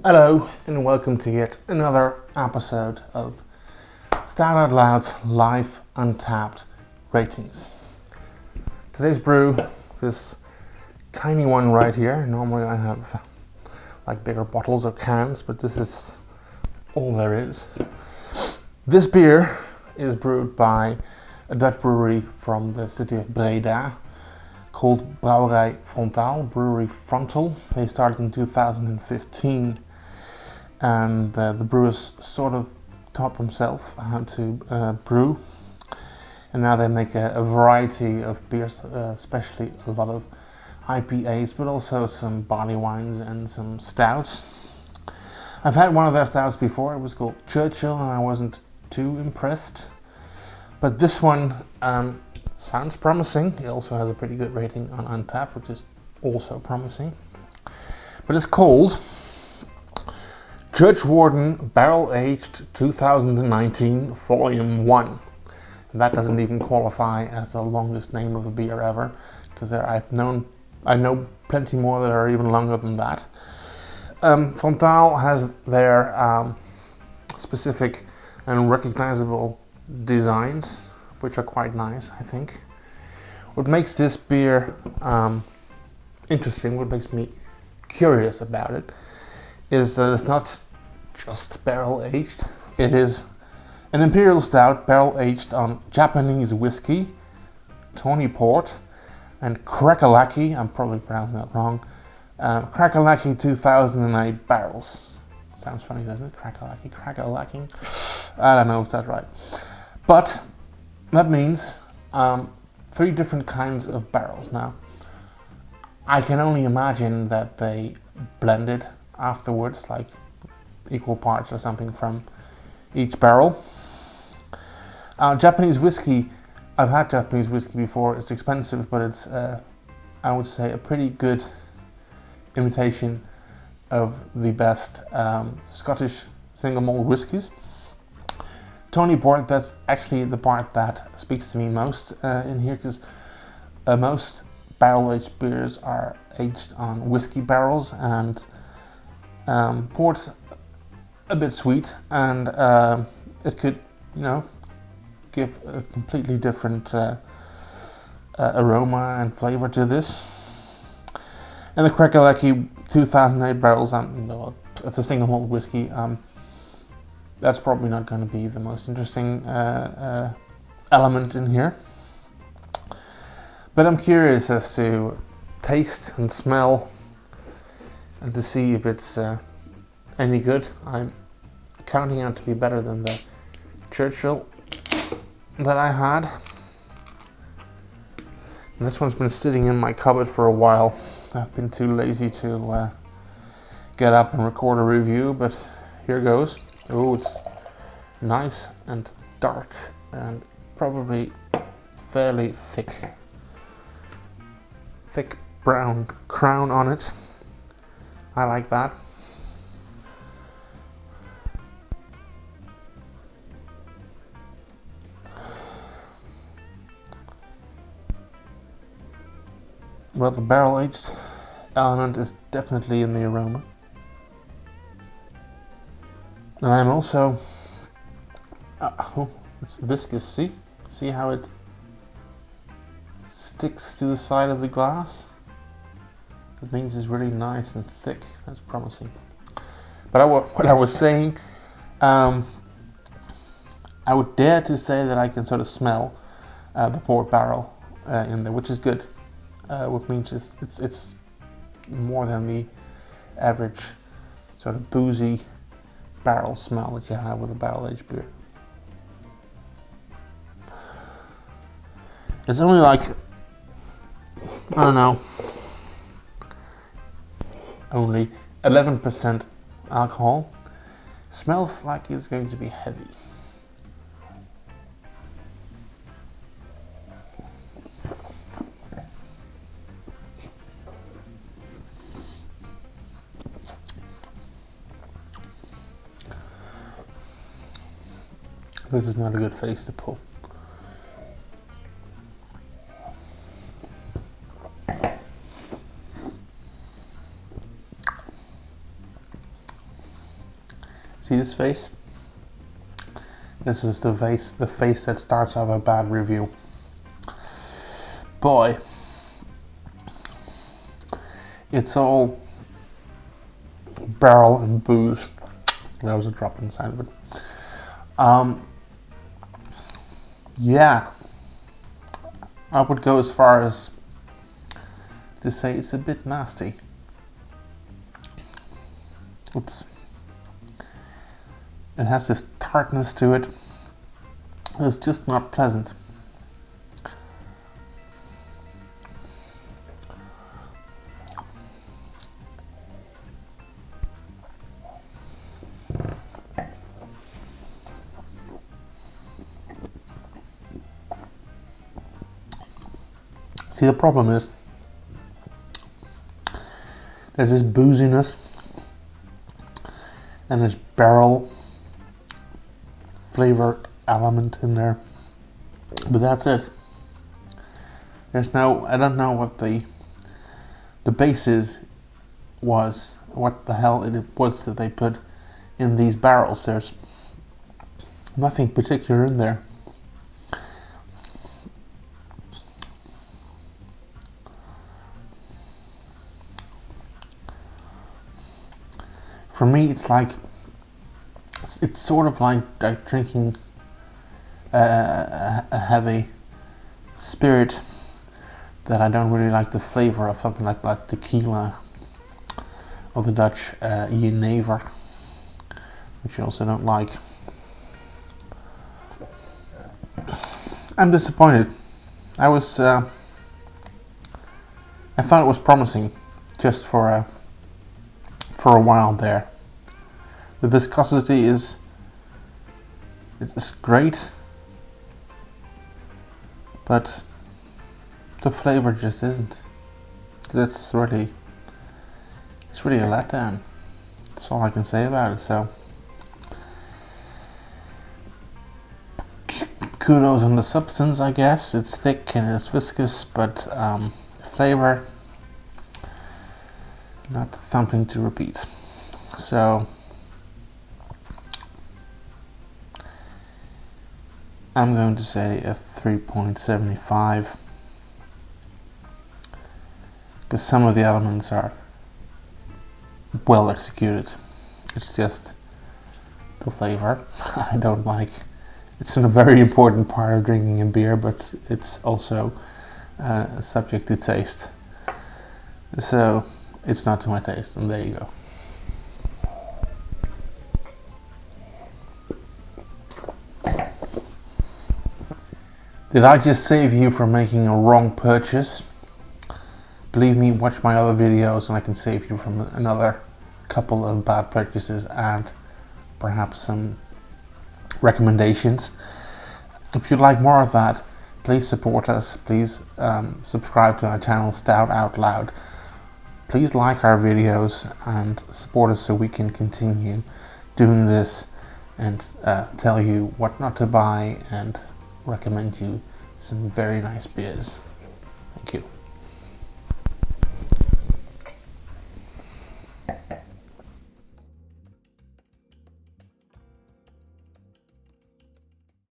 Hello and welcome to yet another episode of Stout Out Loud's live Untappd ratings. Today's brew, this tiny one right here. Normally I have like bigger bottles or cans, but this is all there is. This beer is brewed by a Dutch brewery from the city of Breda called Brouwerij Frontaal, Brouwerij Frontaal. They started in 2015. And the brewer sort of taught himself how to brew, and now they make a variety of beers, especially a lot of IPAs, but also some barley wines and some stouts. I've had one of their stouts before. It was called Churchill, and I wasn't too impressed. But this one sounds promising. It also has a pretty good rating on Untappd, which is also promising. But it's called Churchwarden Barrel Aged 2019 Volume 1. And that doesn't even qualify as the longest name of a beer ever, because I know plenty more that are even longer than that. Frontaal has their specific and recognizable designs, which are quite nice, I think. What makes this beer interesting, what makes me curious about it, is that it's not just barrel aged. It is an imperial stout barrel aged on Japanese whiskey, tawny port, and Craiggellachie. I'm probably pronouncing that wrong. Craiggellachie 2008 barrels. Sounds funny, doesn't it? Craiggellachie. I don't know if that's right, but that means 3 different kinds of barrels. Now, I can only imagine that they blended afterwards, like equal parts or something from each barrel. Japanese whiskey, I've had Japanese whiskey before. It's expensive, but it's I would say a pretty good imitation of the best Scottish single malt whiskies. Tawny port, that's actually the part that speaks to me most in here, because most barrel aged beers are aged on whiskey barrels, and port's a bit sweet, and it could, give a completely different aroma and flavor to this. And the Craiggellachie 2008 barrels, it's a single malt whiskey. That's probably not going to be the most interesting element in here. But I'm curious as to taste and smell, and to see if it's any good. I'm counting out to be better than the Churchill that I had. And this one's been sitting in my cupboard for a while. I've been too lazy to get up and record a review, but here goes. Oh, it's nice and dark and probably fairly thick brown crown on it. I like that. Well, the barrel aged element is definitely in the aroma. And I'm also, it's viscous, see how it sticks to the side of the glass? It means it's really nice and thick. That's promising. But what I was saying, I would dare to say that I can sort of smell the port barrel in there, which is good. Which means it's more than the average sort of boozy barrel smell that you have with a barrel aged beer. It's only like, I don't know, only 11% alcohol. Smells like it's going to be heavy. This is not a good face to pull. See this face? This is the face that starts off a bad review. Boy, it's all barrel and booze. There was a drop inside of it. Yeah, I would go as far as to say it's a bit nasty. It has this tartness to it. It's just not pleasant. See, the problem is there's this booziness and this barrel flavored element in there, but that's it. There's no, I don't know what the basis was, what the hell it was that they put in these barrels. There's nothing particular in there. For me, it's like, it's sort of like drinking a heavy spirit that I don't really like the flavor of, something like tequila or the Dutch jenever, which I also don't like. I'm disappointed. I thought it was promising just for a while there. The viscosity is great, but the flavor just isn't. It's really a letdown. That's all I can say about it. So kudos on the substance, I guess. It's thick and it's viscous, but flavor, not something to repeat. So I'm going to say a 3.75, because some of the elements are well executed. It's just the flavor I don't like. It's a very important part of drinking a beer, but it's also subject to taste. So it's not to my taste, and there you go. Did I just save you from making a wrong purchase? Believe me, watch my other videos and I can save you from another couple of bad purchases and perhaps some recommendations. If you'd like more of that, please support us. Please subscribe to our channel, Stout Out Loud. Please like our videos and support us so we can continue doing this and tell you what not to buy and recommend you some very nice beers. Thank you.